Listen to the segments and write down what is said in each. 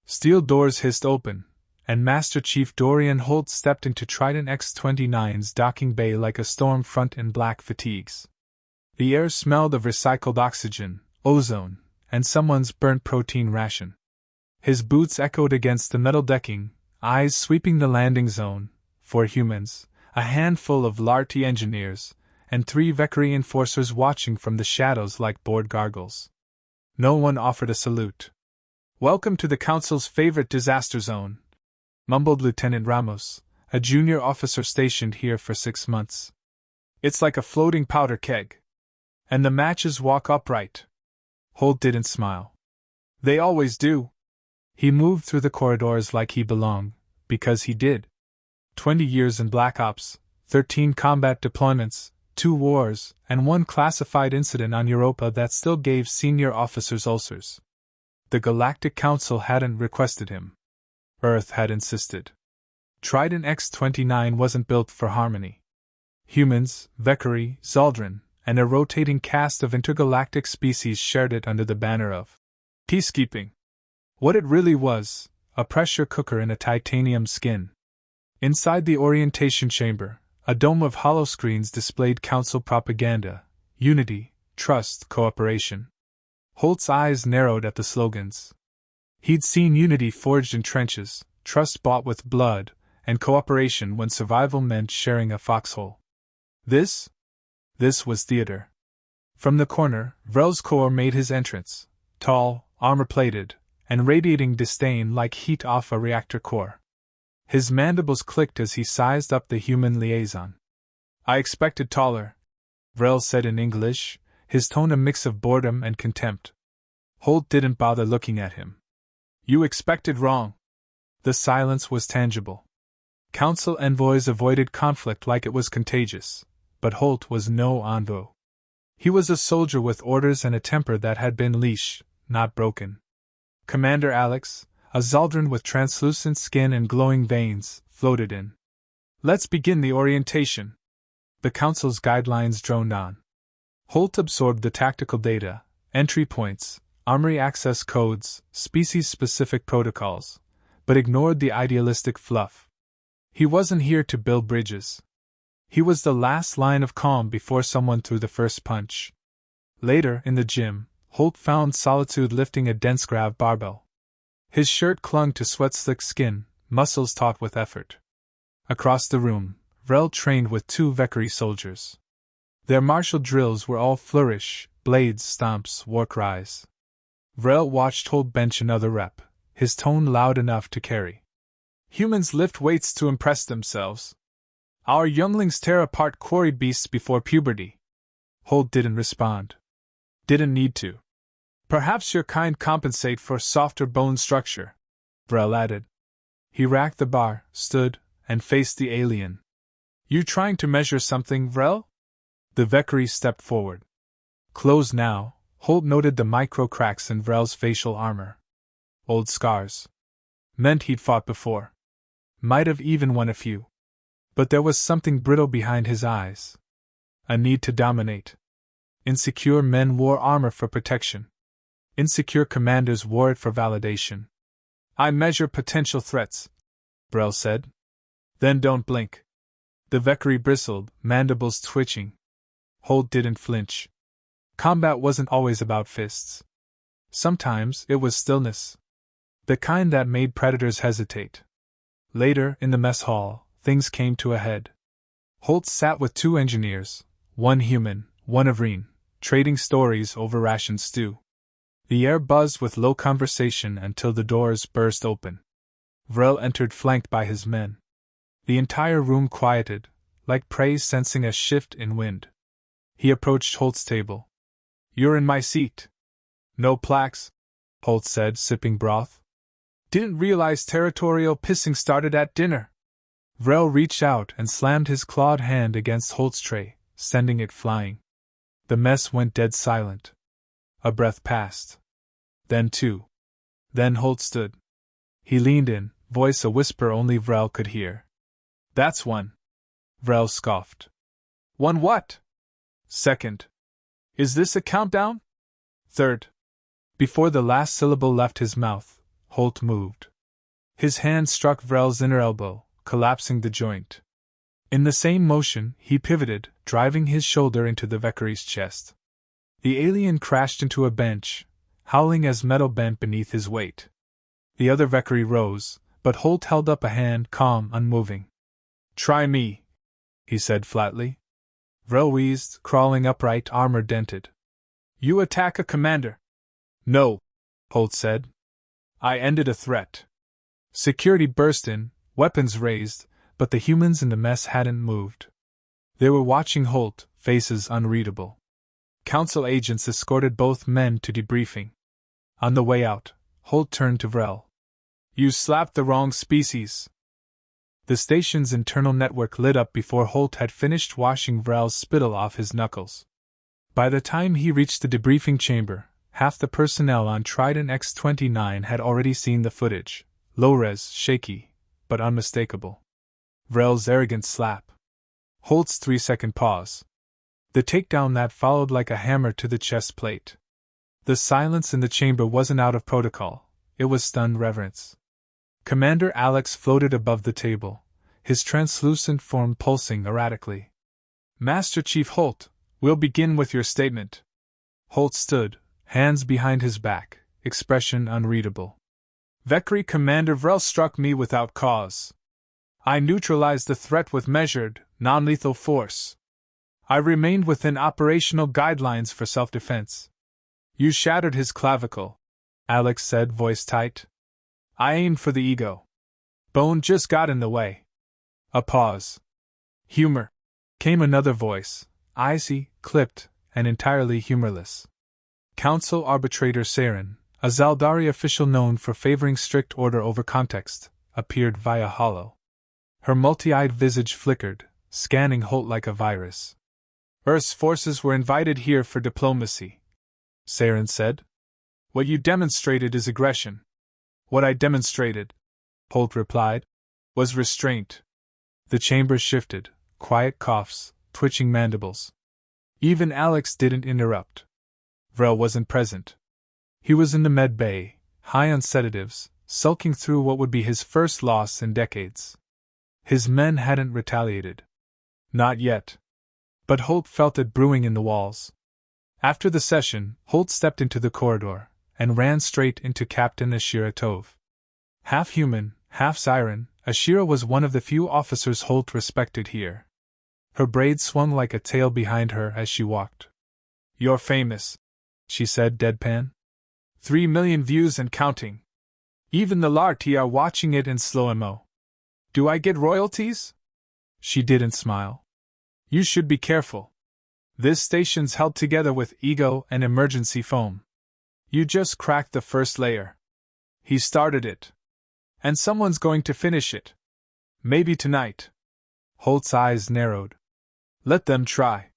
Steel doors hissed open, and Master Chief Dorian Holt stepped into Trident X-29's docking bay like a storm front in black fatigues. The air smelled of recycled oxygen, ozone, and someone's burnt protein ration. His boots echoed against the metal decking, eyes sweeping the landing zone. 4 humans, a handful of LART engineers, and 3 Vekari enforcers watching from the shadows like bored gargoyles. No one offered a salute. "Welcome to the Council's favorite disaster zone," mumbled Lieutenant Ramos, a junior officer stationed here for 6 months. "It's like a floating powder keg. And the matches walk upright." Holt didn't smile. "They always do." He moved through the corridors like he belonged, because he did. 20 years in Black Ops, 13 combat deployments, 2 wars, and 1 classified incident on Europa that still gave senior officers ulcers. The Galactic Council hadn't requested him. Earth had insisted. Trident X-29 wasn't built for harmony. Humans, Vekari, Zaldrun, and a rotating cast of intergalactic species shared it under the banner of peacekeeping. What it really was, a pressure cooker in a titanium skin. Inside the orientation chamber, a dome of holoscreens displayed council propaganda: unity, trust, cooperation. Holt's eyes narrowed at the slogans. He'd seen unity forged in trenches, trust bought with blood, and cooperation when survival meant sharing a foxhole. This was theater. From the corner, Vrel's Corps made his entrance, tall, armor-plated, and radiating disdain like heat off a reactor core. His mandibles clicked as he sized up the human liaison. "I expected taller," Vrel said in English, his tone a mix of boredom and contempt. Holt didn't bother looking at him. "You expected wrong." The silence was tangible. Council envoys avoided conflict like it was contagious, but Holt was no envoy. He was a soldier with orders and a temper that had been leash, not broken. Commander Alex, a Zaldrun with translucent skin and glowing veins, floated in. "Let's begin the orientation." The Council's guidelines droned on. Holt absorbed the tactical data, entry points, armory access codes, species-specific protocols, but ignored the idealistic fluff. He wasn't here to build bridges. He was the last line of calm before someone threw the first punch. Later, in the gym, Holt found Solitude lifting a dense grav barbell. His shirt clung to sweat-slick skin, muscles taut with effort. Across the room, Vrel trained with 2 Vekari soldiers. Their martial drills were all flourish, blades, stomps, war cries. Vrel watched Holt bench another rep, his tone loud enough to carry. "Humans lift weights to impress themselves. Our younglings tear apart quarry beasts before puberty." Holt didn't respond. "Didn't need to. Perhaps your kind compensate for softer bone structure," Vrel added. He racked the bar, stood, and faced the alien. "You trying to measure something, Vrel?" The Vekari stepped forward. Closed now, Holt noted the micro cracks in Vrel's facial armor. Old scars. Meant he'd fought before. Might have even won a few. But there was something brittle behind his eyes. A need to dominate. Insecure men wore armor for protection. Insecure commanders wore it for validation. "I measure potential threats," Vrel said. "Then don't blink." The Vekari bristled, mandibles twitching. Holt didn't flinch. Combat wasn't always about fists. Sometimes it was stillness. The kind that made predators hesitate. Later, in the mess hall, things came to a head. Holt sat with 2 engineers, 1 human, 1 Avreen, trading stories over ration stew. The air buzzed with low conversation until the doors burst open. Vrel entered flanked by his men. The entire room quieted, like prey sensing a shift in wind. He approached Holt's table. "You're in my seat." "No plaques," Holt said, sipping broth. "Didn't realize territorial pissing started at dinner." Vrel reached out and slammed his clawed hand against Holt's tray, sending it flying. The mess went dead silent. A breath passed. Then 2. Then Holt stood. He leaned in, voice a whisper only Vrel could hear. "That's 1. Vrel scoffed. "1 what?" "2nd. Is this a countdown?" "3rd. Before the last syllable left his mouth, Holt moved. His hand struck Vrel's inner elbow, collapsing the joint. In the same motion, he pivoted, driving his shoulder into the Valkyrie's chest. The alien crashed into a bench, howling as metal bent beneath his weight. The other Valkyrie rose, but Holt held up a hand, calm, unmoving. "Try me," he said flatly. Vrel wheezed, crawling upright, armor dented. "You attack a commander." "No," Holt said. "I ended a threat." Security burst in, weapons raised, but the humans in the mess hadn't moved. They were watching Holt, faces unreadable. Council agents escorted both men to debriefing. On the way out, Holt turned to Vrel. "You slapped the wrong species." The station's internal network lit up before Holt had finished washing Vrel's spittle off his knuckles. By the time he reached the debriefing chamber, half the personnel on Trident X-29 had already seen the footage, low-res, shaky, but unmistakable. Vrel's arrogant slap. Holt's 3-second pause. The takedown that followed like a hammer to the chest plate. The silence in the chamber wasn't out of protocol, it was stunned reverence. Commander Alex floated above the table, his translucent form pulsing erratically. "Master Chief Holt, we'll begin with your statement." Holt stood, hands behind his back, expression unreadable. "Valkyrie Commander Vrel struck me without cause. I neutralized the threat with measured, non-lethal force. I remained within operational guidelines for self-defense." "You shattered his clavicle," Alex said, voice tight. "I aimed for the ego. Bone just got in the way." A pause. "Humor," came another voice, icy, clipped, and entirely humorless. Council Arbitrator Saren, a Zaldari official known for favoring strict order over context, appeared via holo. Her multi-eyed visage flickered, scanning Holt like a virus. "Earth's forces were invited here for diplomacy," Saren said. "What you demonstrated is aggression." "What I demonstrated," Holt replied, "was restraint." The chamber shifted, quiet coughs, twitching mandibles. Even Alex didn't interrupt. Vrel wasn't present. He was in the med bay, high on sedatives, sulking through what would be his first loss in decades. His men hadn't retaliated. Not yet. But Holt felt it brewing in the walls. After the session, Holt stepped into the corridor and ran straight into Captain Ashira Tove. Half human, half siren, Ashira was one of the few officers Holt respected here. Her braids swung like a tail behind her as she walked. "You're famous," she said deadpan. 3 million views and counting. Even the Larty are watching it in slow-mo. Do I get royalties?" She didn't smile. "You should be careful. This station's held together with ego and emergency foam. You just cracked the first layer. He started it. And someone's going to finish it. Maybe tonight." Holt's eyes narrowed. "Let them try."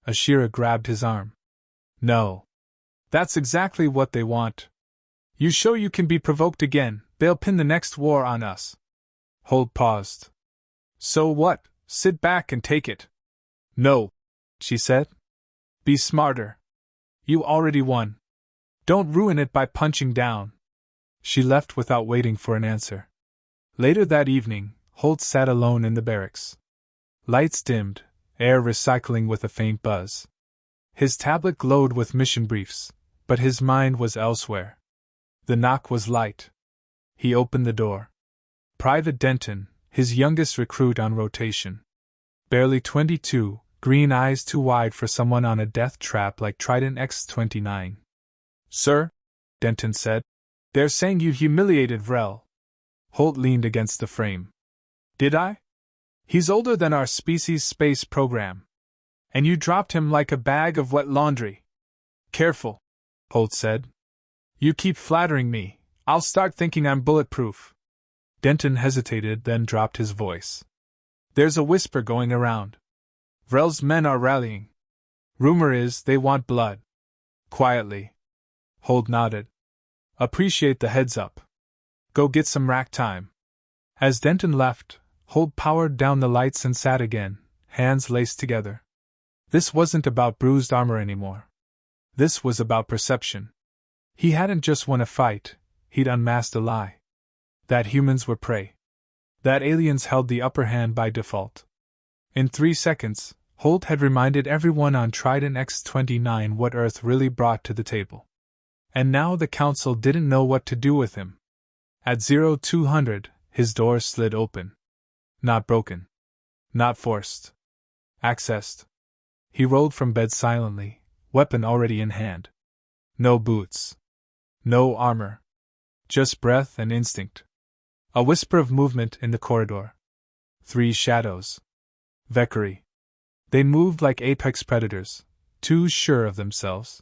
Ashira grabbed his arm. "No. That's exactly what they want. You show you can be provoked again, they'll pin the next war on us." Holt paused. "So what? Sit back and take it." "No," she said. "Be smarter. You already won. Don't ruin it by punching down." She left without waiting for an answer. Later that evening, Holt sat alone in the barracks. Lights dimmed, air recycling with a faint buzz. His tablet glowed with mission briefs, but his mind was elsewhere. The knock was light. He opened the door. Private Denton, his youngest recruit on rotation. Barely 22, green eyes too wide for someone on a death trap like Trident X-29. "Sir," Denton said, "they're saying you humiliated Vrel." Holt leaned against the frame. "Did I? He's older than our species' space program. And you dropped him like a bag of wet laundry." "Careful," Holt said. "You keep flattering me, I'll start thinking I'm bulletproof." Denton hesitated, then dropped his voice. "There's a whisper going around. Vrel's men are rallying. Rumor is they want blood." Quietly. Holt nodded. "Appreciate the heads up. Go get some rack time." As Denton left, Holt powered down the lights and sat again, hands laced together. This wasn't about bruised armor anymore. This was about perception. He hadn't just won a fight, he'd unmasked a lie. That humans were prey. That aliens held the upper hand by default. In 3 seconds, Holt had reminded everyone on Trident X-29 what Earth really brought to the table. And now the Council didn't know what to do with him. At 0200, his door slid open. Not broken. Not forced. Accessed. He rolled from bed silently, weapon already in hand. No boots. No armor. Just breath and instinct. A whisper of movement in the corridor. 3 shadows. Valkyrie. They moved like apex predators, too sure of themselves.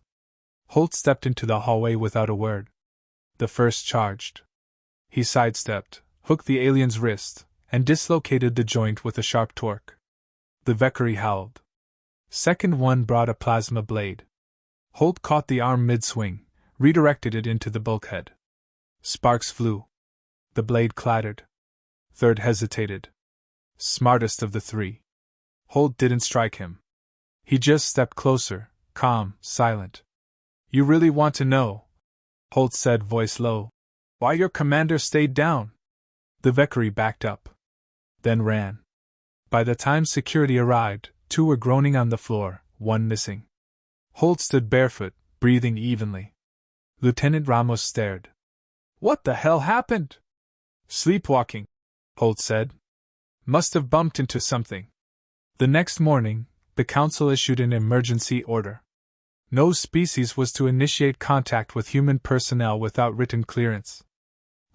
Holt stepped into the hallway without a word. The first charged. He sidestepped, hooked the alien's wrist, and dislocated the joint with a sharp torque. The Valkyrie howled. Second one brought a plasma blade. Holt caught the arm mid-swing, redirected it into the bulkhead. Sparks flew. The blade clattered. Third hesitated. Smartest of the 3. Holt didn't strike him. He just stepped closer, calm, silent. You really want to know? Holt said, voice low. Why your commander stayed down? The Valkyrie backed up. Then ran. By the time security arrived, 2 were groaning on the floor, 1 missing. Holt stood barefoot, breathing evenly. Lieutenant Ramos stared. What the hell happened? Sleepwalking, Holt said. Must have bumped into something. The next morning, the Council issued an emergency order. No species was to initiate contact with human personnel without written clearance.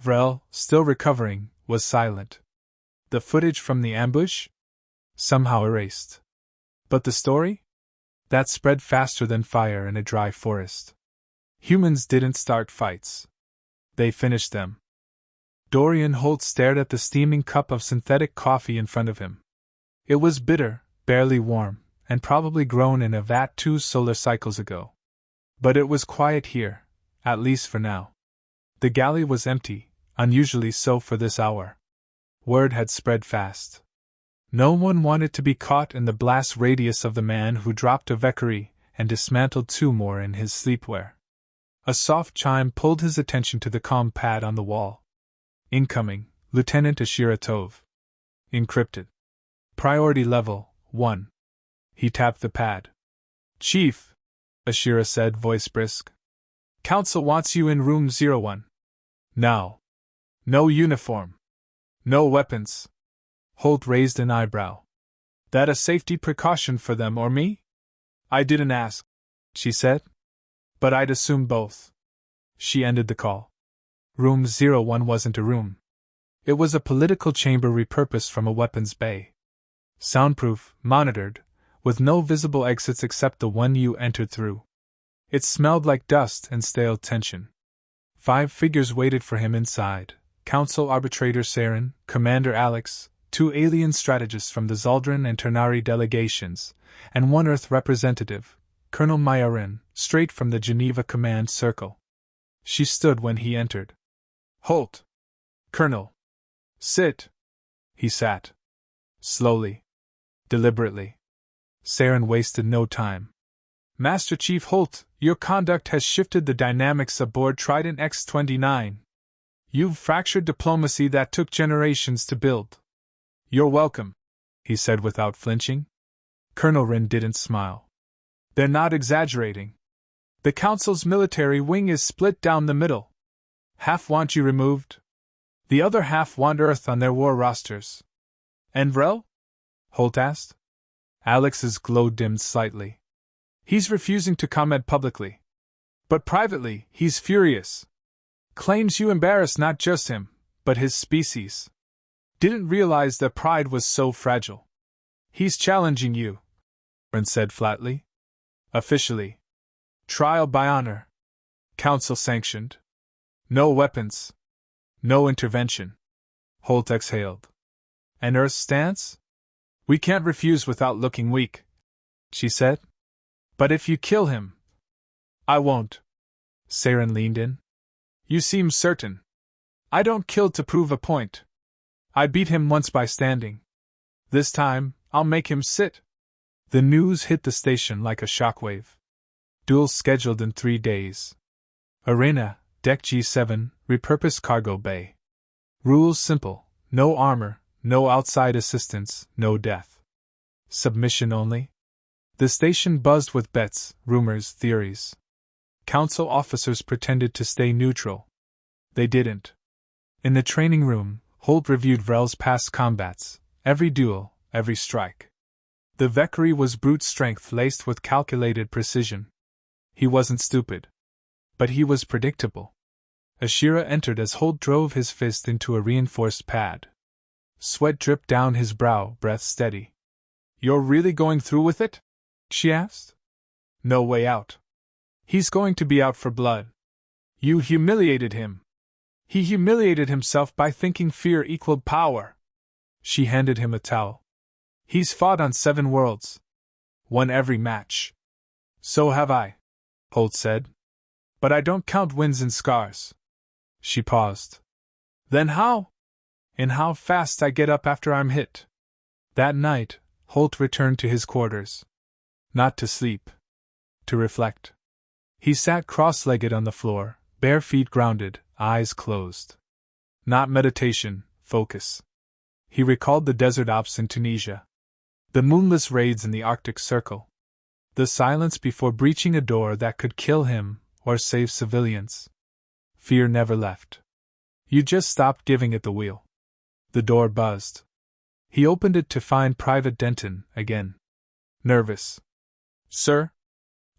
Vrel, still recovering, was silent. The footage from the ambush? Somehow erased. But the story? That spread faster than fire in a dry forest. Humans didn't start fights. They finished them. Dorian Holt stared at the steaming cup of synthetic coffee in front of him. It was bitter, barely warm, and probably grown in a vat 2 solar cycles ago. But it was quiet here, at least for now. The galley was empty, unusually so for this hour. Word had spread fast. No one wanted to be caught in the blast radius of the man who dropped a Valkyrie and dismantled 2 more in his sleepwear. A soft chime pulled his attention to the comm pad on the wall. Incoming, Lieutenant Ashira Tove. Encrypted. Priority level 1. He tapped the pad. Chief, Ashira said, voice brisk. Council wants you in room 01. Now. No uniform. No weapons. Holt raised an eyebrow. That a safety precaution for them or me? I didn't ask, she said. But I'd assume both. She ended the call. Room 01 wasn't a room. It was a political chamber repurposed from a weapons bay. Soundproof, monitored, with no visible exits except the one you entered through. It smelled like dust and stale tension. 5 figures waited for him inside. Council Arbitrator Saren, Commander Alex, 2 alien strategists from the Zaldran and Ternari delegations, and 1 Earth representative, Colonel Mayarin, straight from the Geneva Command Circle. She stood when he entered. Holt. Colonel. Sit. He sat. Slowly. Deliberately. Saren wasted no time. Master Chief Holt, your conduct has shifted the dynamics aboard Trident X-29. You've fractured diplomacy that took generations to build. You're welcome, he said without flinching. Colonel Rin didn't smile. They're not exaggerating. The Council's military wing is split down the middle. Half want you removed. The other half want Earth on their war rosters. And Vrel? Holt asked. Alex's glow dimmed slightly. He's refusing to comment publicly. But privately, he's furious. Claims you embarrass not just him, but his species. Didn't realize that pride was so fragile. He's challenging you, Ren said flatly. Officially. Trial by honor. Council sanctioned. No weapons. No intervention. Holt exhaled. An Earth stance? We can't refuse without looking weak, she said. But if you kill him... I won't. Saren leaned in. You seem certain. I don't kill to prove a point. I beat him once by standing. This time, I'll make him sit. The news hit the station like a shockwave. Duel scheduled in 3 days. Arena, Deck G7, repurposed cargo bay. Rules simple: no armor, no outside assistance, no death. Submission only? The station buzzed with bets, rumors, theories. Council officers pretended to stay neutral. They didn't. In the training room, Holt reviewed Vrel's past combats, every duel, every strike. The Valkyrie was brute strength laced with calculated precision. He wasn't stupid. But he was predictable. Ashira entered as Holt drove his fist into a reinforced pad. Sweat dripped down his brow, breath steady. "You're really going through with it?" she asked. "No way out. He's going to be out for blood. You humiliated him. He humiliated himself by thinking fear equaled power." She handed him a towel. "He's fought on 7 worlds. Won every match." "So have I," Holt said. "But I don't count wins and scars." She paused. "Then how?" "In how fast I get up after I'm hit." That night, Holt returned to his quarters. Not to sleep. To reflect. He sat cross-legged on the floor, bare feet grounded, eyes closed. Not meditation, focus. He recalled the desert ops in Tunisia. The moonless raids in the Arctic Circle. The silence before breaching a door that could kill him, or save civilians. Fear never left. You just stopped giving it the wheel. The door buzzed. He opened it to find Private Denton again. Nervous. "Sir?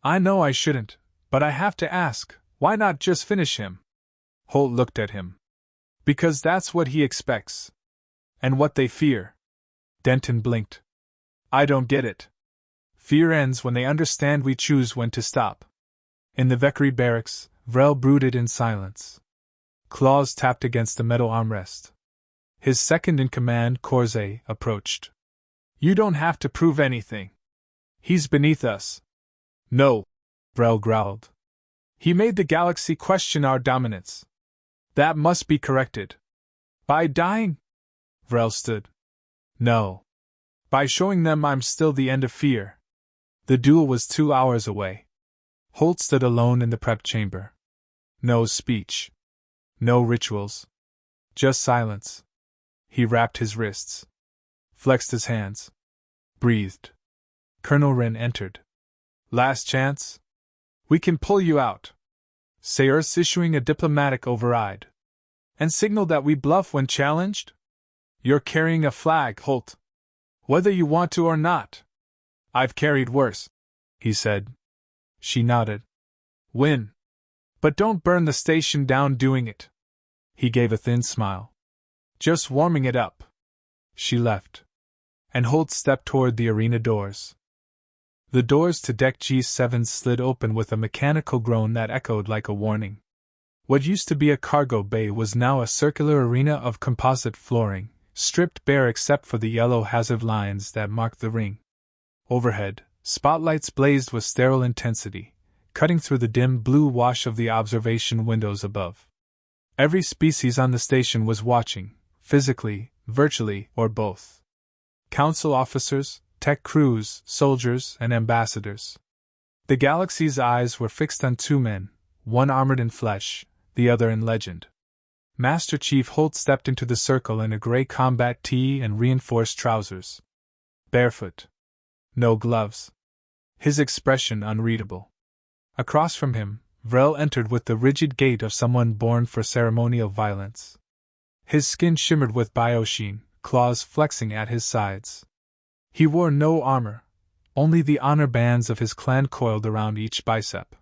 I know I shouldn't, but I have to ask, why not just finish him?" Holt looked at him. "Because that's what he expects. And what they fear." Denton blinked. "I don't get it." "Fear ends when they understand we choose when to stop." In the Valkyrie barracks, Vrel brooded in silence. Claws tapped against the metal armrest. His second-in-command, Corze, approached. "You don't have to prove anything. He's beneath us." "No," Vrel growled. "He made the galaxy question our dominance. That must be corrected." "By dying?" Vrel stood. "No. By showing them I'm still the end of fear." The duel was 2 hours away. Holt stood alone in the prep chamber. No speech. No rituals. Just silence. He wrapped his wrists. Flexed his hands. Breathed. Colonel Wren entered. "Last chance? We can pull you out. Say Earth's issuing a diplomatic override. And signal that we bluff when challenged? You're carrying a flag, Holt. Whether you want to or not." "I've carried worse," he said. She nodded. "Win. But don't burn the station down doing it." He gave a thin smile. "Just warming it up." She left. And Holt stepped toward the arena doors. The doors to Deck G7 slid open with a mechanical groan that echoed like a warning. What used to be a cargo bay was now a circular arena of composite flooring, stripped bare except for the yellow hazard lines that marked the ring. Overhead, spotlights blazed with sterile intensity, cutting through the dim blue wash of the observation windows above. Every species on the station was watching, physically, virtually, or both. Council officers, tech crews, soldiers, and ambassadors. The galaxy's eyes were fixed on 2 men, one armored in flesh, the other in legend. Master Chief Holt stepped into the circle in a gray combat tee and reinforced trousers. Barefoot. No gloves. His expression unreadable. Across from him, Vrel entered with the rigid gait of someone born for ceremonial violence. His skin shimmered with biosheen, claws flexing at his sides. He wore no armor, only the honor bands of his clan coiled around each bicep.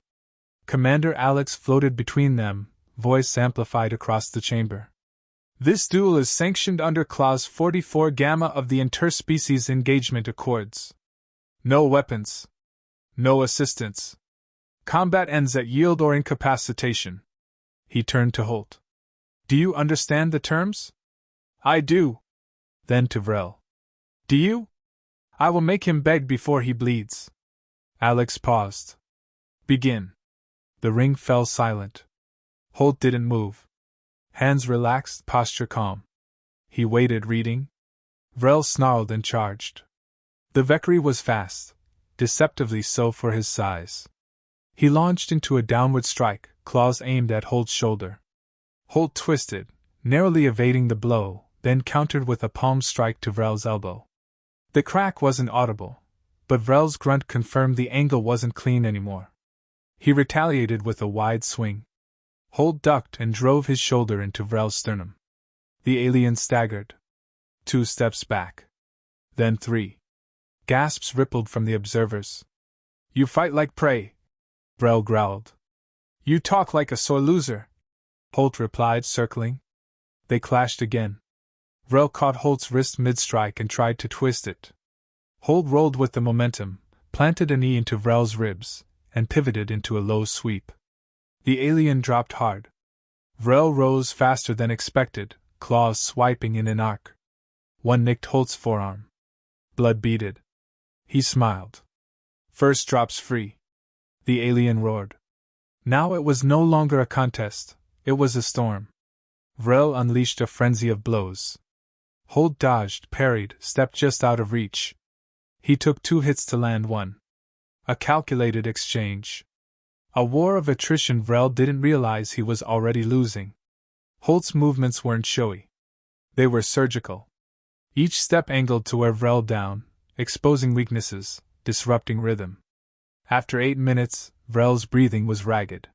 Commander Alex floated between them, voice amplified across the chamber. "This duel is sanctioned under Clause 44 Gamma of the Interspecies Engagement Accords. No weapons. No assistance. Combat ends at yield or incapacitation." He turned to Holt. "Do you understand the terms?" "I do." Then to Vrel. "Do you?" "I will make him beg before he bleeds." Alex paused. "Begin." The ring fell silent. Holt didn't move. Hands relaxed, posture calm. He waited, reading. Vrel snarled and charged. The Valkyrie was fast, deceptively so for his size. He launched into a downward strike, claws aimed at Holt's shoulder. Holt twisted, narrowly evading the blow, then countered with a palm strike to Vrel's elbow. The crack wasn't audible, but Vrel's grunt confirmed the angle wasn't clean anymore. He retaliated with a wide swing. Holt ducked and drove his shoulder into Vrel's sternum. The alien staggered. 2 steps back. Then 3. Gasps rippled from the observers. "You fight like prey," Vrel growled. "You talk like a sore loser," Holt replied, circling. They clashed again. Vrel caught Holt's wrist mid-strike and tried to twist it. Holt rolled with the momentum, planted a knee into Vrel's ribs, and pivoted into a low sweep. The alien dropped hard. Vrel rose faster than expected, claws swiping in an arc. One nicked Holt's forearm. Blood beaded. He smiled. "First drop's free," the alien roared. Now it was no longer a contest, it was a storm. Vrel unleashed a frenzy of blows. Holt dodged, parried, stepped just out of reach. He took 2 hits to land 1. A calculated exchange. A war of attrition. Vrel didn't realize he was already losing. Holt's movements weren't showy. They were surgical. Each step angled to wear Vrel down, exposing weaknesses, disrupting rhythm. After 8 minutes, Vrel's breathing was ragged.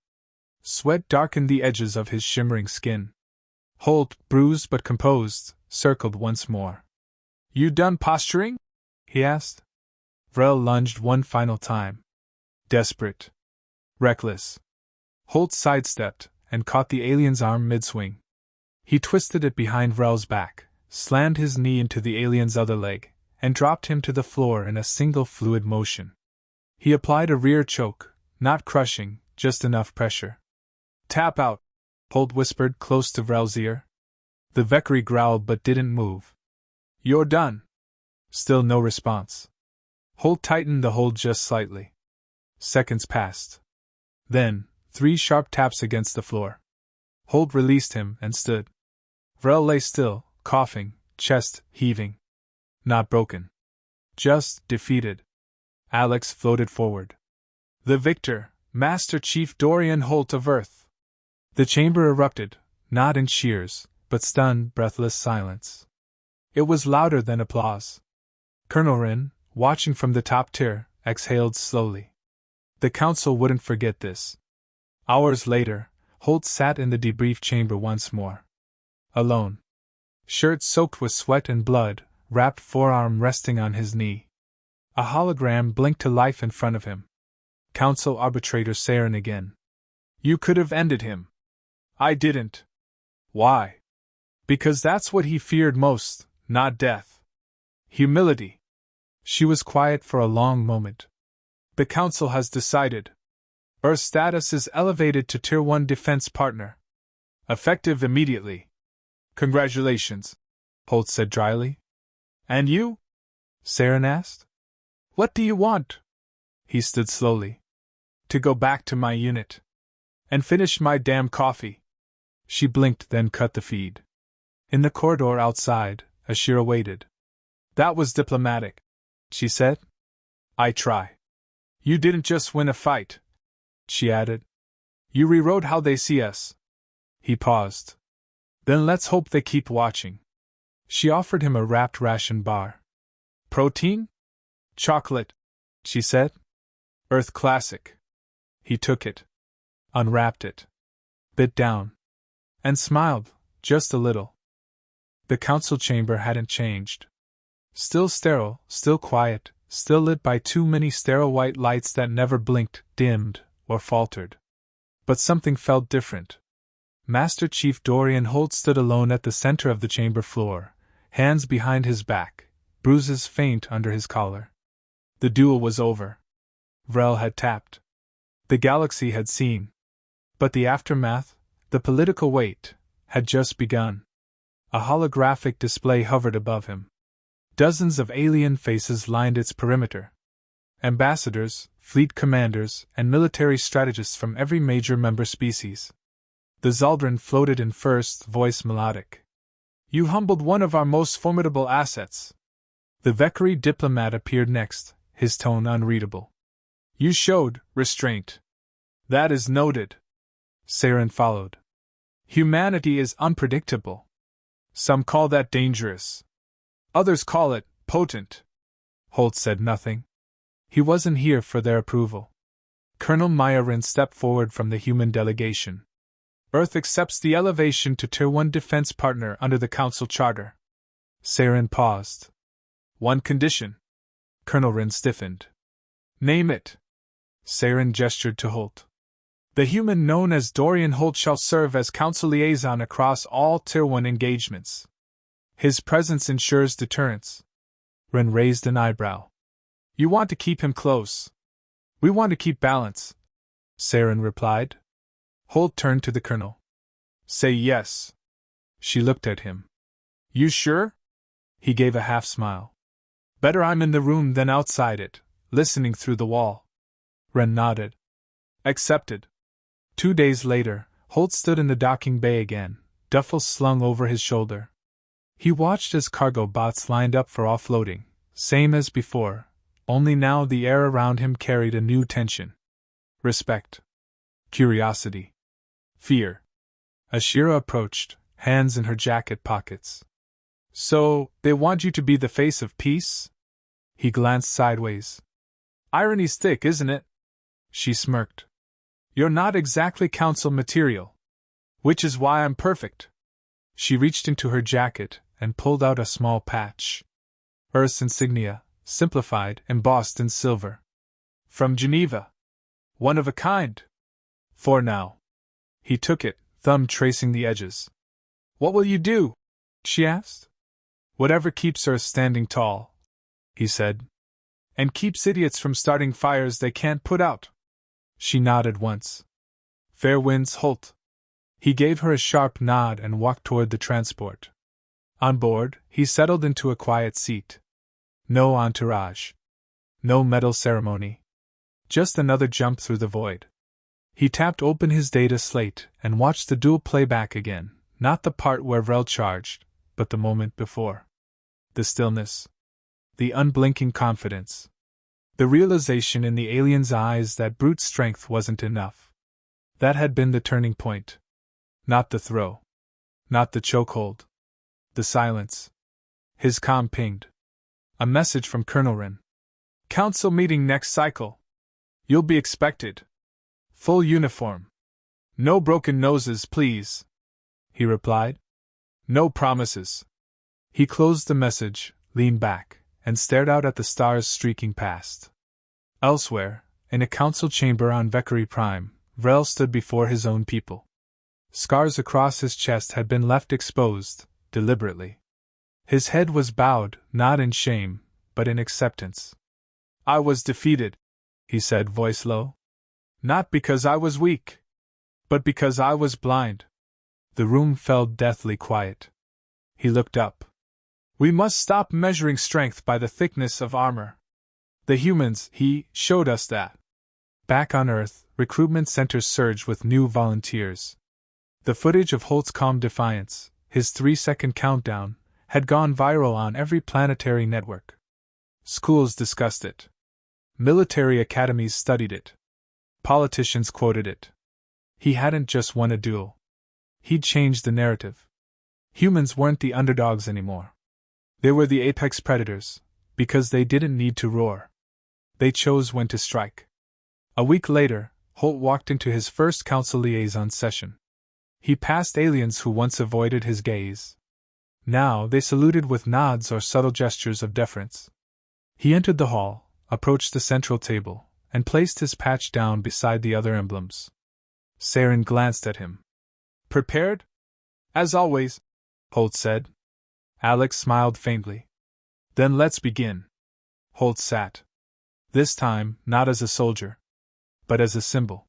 Sweat darkened the edges of his shimmering skin. Holt, bruised but composed, circled once more. "You done posturing?" he asked. Vrel lunged one final time. Desperate. Reckless. Holt sidestepped and caught the alien's arm mid-swing. He twisted it behind Vrel's back, slammed his knee into the alien's other leg, and dropped him to the floor in a single fluid motion. He applied a rear choke, not crushing, just enough pressure. "Tap out," Holt whispered close to Vrel's ear. The Valkyrie growled but didn't move. "You're done." Still no response. Holt tightened the hold just slightly. Seconds passed. Then, 3 sharp taps against the floor. Holt released him and stood. Vrel lay still, coughing, chest heaving. Not broken. Just defeated. Alex floated forward. "The victor, Master Chief Dorian Holt of Earth." The chamber erupted, not in cheers, but stunned, breathless silence. It was louder than applause. Colonel Wren, watching from the top tier, exhaled slowly. The council wouldn't forget this. Hours later, Holt sat in the debrief chamber once more. Alone. Shirt soaked with sweat and blood, wrapped forearm resting on his knee. A hologram blinked to life in front of him. Council Arbitrator Saren again. "You could have ended him." "I didn't." "Why?" "Because that's what he feared most, not death. Humility." She was quiet for a long moment. "The Council has decided. Earth's status is elevated to Tier 1 defense partner. Effective immediately." "Congratulations," Holt said dryly. "And you?" Saren asked. "What do you want?" He stood slowly. "To go back to my unit. And finish my damn coffee." She blinked, then cut the feed. In the corridor outside, Ashira waited. "That was diplomatic," she said. "I try." "You didn't just win a fight," she added. "You rewrote how they see us." He paused. "Then let's hope they keep watching." She offered him a wrapped ration bar. "Protein?" "Chocolate," she said. "Earth Classic." He took it. Unwrapped it. Bit down. And smiled, just a little. The council chamber hadn't changed. Still sterile, still quiet, still lit by too many sterile white lights that never blinked, dimmed, or faltered. But something felt different. Master Chief Dorian Holt stood alone at the center of the chamber floor, hands behind his back, bruises faint under his collar. The duel was over. Vrel had tapped. The galaxy had seen. But the aftermath, the political weight, had just begun. A holographic display hovered above him. Dozens of alien faces lined its perimeter. Ambassadors, fleet commanders, and military strategists from every major member species. The Zaldrun floated in first, voice melodic. "You humbled one of our most formidable assets." The Valkyrie diplomat appeared next, his tone unreadable. "You showed restraint." "That is noted." Saren followed. Humanity is unpredictable. Some call that dangerous. Others call it potent. Holt said nothing. He wasn't here for their approval. Colonel Myron stepped forward from the human delegation. Earth accepts the elevation to Tier 1 defense partner under the Council Charter. Saren paused. One condition. Colonel Wren stiffened. Name it. Saren gestured to Holt. The human known as Dorian Holt shall serve as Council liaison across all Tier 1 engagements. His presence ensures deterrence. Wren raised an eyebrow. You want to keep him close. We want to keep balance, Saren replied. Holt turned to the colonel. Say yes. She looked at him. You sure? He gave a half smile. Better I'm in the room than outside it, listening through the wall. Wren nodded. Accepted. 2 days later, Holt stood in the docking bay again, duffel slung over his shoulder. He watched as cargo bots lined up for offloading, same as before, only now the air around him carried a new tension. Respect. Curiosity. Fear. Ashira approached, hands in her jacket pockets. So, they want you to be the face of peace? He glanced sideways. Irony's thick, isn't it? She smirked. You're not exactly council material. Which is why I'm perfect. She reached into her jacket and pulled out a small patch. Earth's insignia, simplified, embossed in silver. From Geneva. One of a kind. For now. He took it, thumb tracing the edges. What will you do? She asked. Whatever keeps Earth standing tall, he said. And keeps idiots from starting fires they can't put out. She nodded once. Fair winds, Holt. He gave her a sharp nod and walked toward the transport. On board, he settled into a quiet seat. No entourage. No medal ceremony. Just another jump through the void. He tapped open his data slate and watched the dual playback again, not the part where Vrel charged, but the moment before. The stillness. The unblinking confidence. The realization in the alien's eyes that brute strength wasn't enough. That had been the turning point. Not the throw. Not the chokehold. The silence. His comm pinged. A message from Colonel Wren. Council meeting next cycle. You'll be expected. Full uniform. No broken noses, please. He replied. No promises. He closed the message, leaned back, and stared out at the stars streaking past. Elsewhere, in a council chamber on Vekari Prime, Vrel stood before his own people. Scars across his chest had been left exposed, deliberately. His head was bowed, not in shame, but in acceptance. I was defeated, he said, voice low. Not because I was weak, but because I was blind. The room fell deathly quiet. He looked up. We must stop measuring strength by the thickness of armor. The humans, he showed us that. Back on Earth, recruitment centers surged with new volunteers. The footage of Holt's calm defiance, his 3-second countdown, had gone viral on every planetary network. Schools discussed it. Military academies studied it. Politicians quoted it. He hadn't just won a duel. He'd changed the narrative. Humans weren't the underdogs anymore. They were the apex predators, because they didn't need to roar. They chose when to strike. A week later, Holt walked into his first council liaison session. He passed aliens who once avoided his gaze. Now they saluted with nods or subtle gestures of deference. He entered the hall, approached the central table, and placed his patch down beside the other emblems. Saren glanced at him. Prepared? As always, Holt said. Alex smiled faintly. Then let's begin. Holt sat. This time, not as a soldier, but as a symbol.